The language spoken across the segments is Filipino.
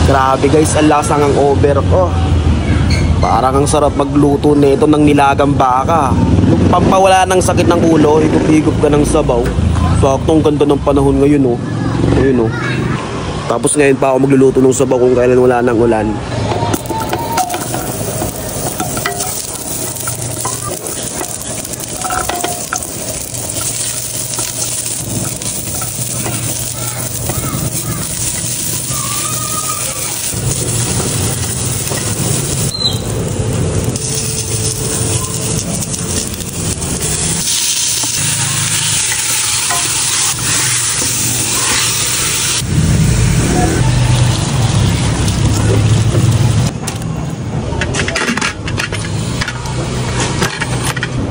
Grabe guys, ang lasa ng over ko. Parang ang sarap magluto nito ng nilagang baka. Yung pampawala ng sakit ng ulo, higop-higop ka ng sabaw. Saktong ganda ng panahon ngayon oh. Ayun oh. Tapos ngayon pa ako magluluto ng sabaw kung kailan wala ng ulan.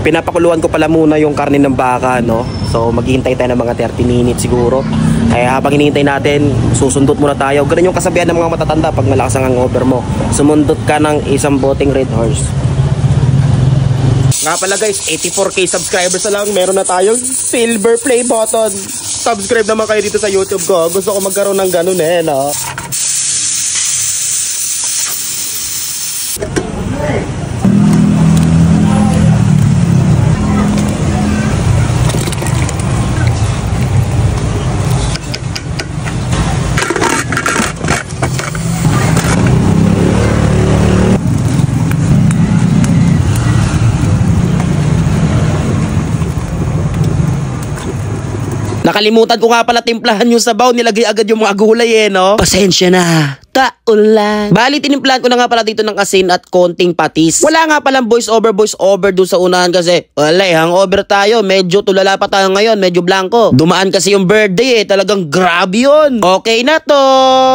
Pinapakuluan ko pala muna yung karne ng baka, no? So maghihintay tayo ng mga 30 minutes siguro. Kaya habang hinihintay natin, susundot muna tayo. Ganun yung kasabihan ng mga matatanda pag malakas ang hangover mo. Sumundot ka ng isang boteng Red Horse. Nga pala guys, 84k subscribers na lang. Meron na tayong silver play button. Subscribe naman kayo dito sa YouTube ko. Gusto ko magkaroon ng ganun eh, no? Nakalimutan ko nga pala timplahan yung sabaw, nilagay agad yung mga gulay eh, no? Pasensya na. Taulan. Bali, tinimplahan ko na nga pala dito ng asin at konting patis. Wala nga palang voice over doon sa unahan kasi wala eh, hangover tayo. Medyo tulala pa tayo ngayon, medyo blanco. Dumaan kasi yung birthday eh, talagang grabe yun. Okay na to.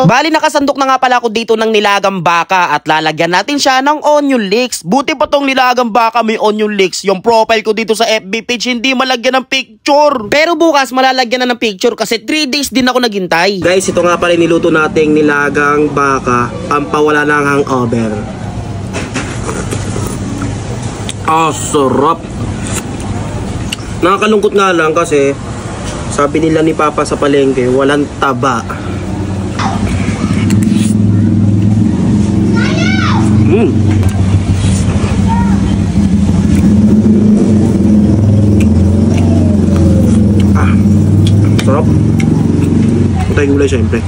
Bali, nakasandok na nga pala ako dito ng nilagang baka at lalagyan natin siya ng onion leeks. Buti pa tong nilagang baka may onion leeks. Yung profile ko dito sa FB page hindi malagyan ng picture. Pero bukas malalagyan na ng picture kasi 3 days din ako naghintay. Guys, ito nga pala niluto nating nilagang baka, pampawala ng hangover. Sarap. Nakakalungkot nga lang kasi sabi nila ni Papa sa palengke, walang taba. Sarap. Punta yung gulay syempre.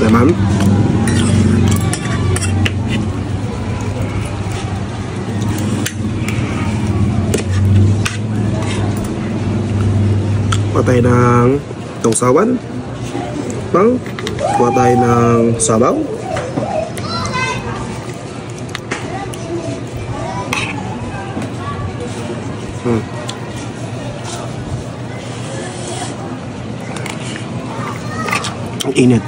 Naman. Patay ng tungsawan. Bang. Patay ng sabaw. Ang init.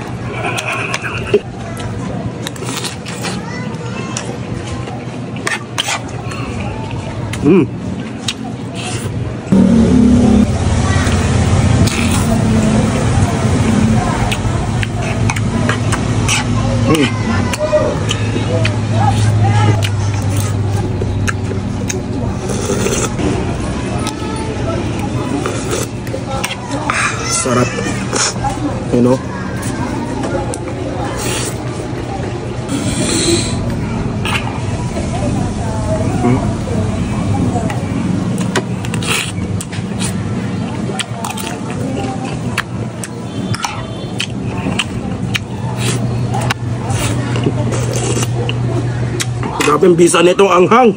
Sarap. You know? Grabe ang bisa nitong anghang.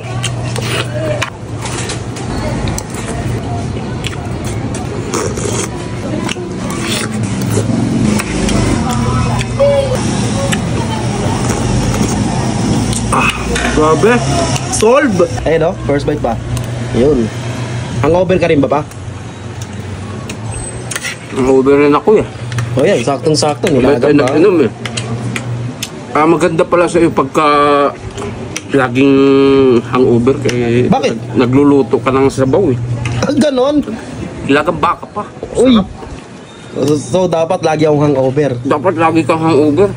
Grabe. Solve. Ayun o, first bite pa. Yun. Hangover ka rin ba pa? Hangover rin ako eh. O yan, saktong-sakto. Nilagang ba? Eh. Maganda pala sa iyo pagka laging hangover kaya bakit? Nagluluto ka ng sabaw eh. Ganon? Nilagang baka pa. Uy. So dapat lagi akong hangover. Dapat lagi kang hangover.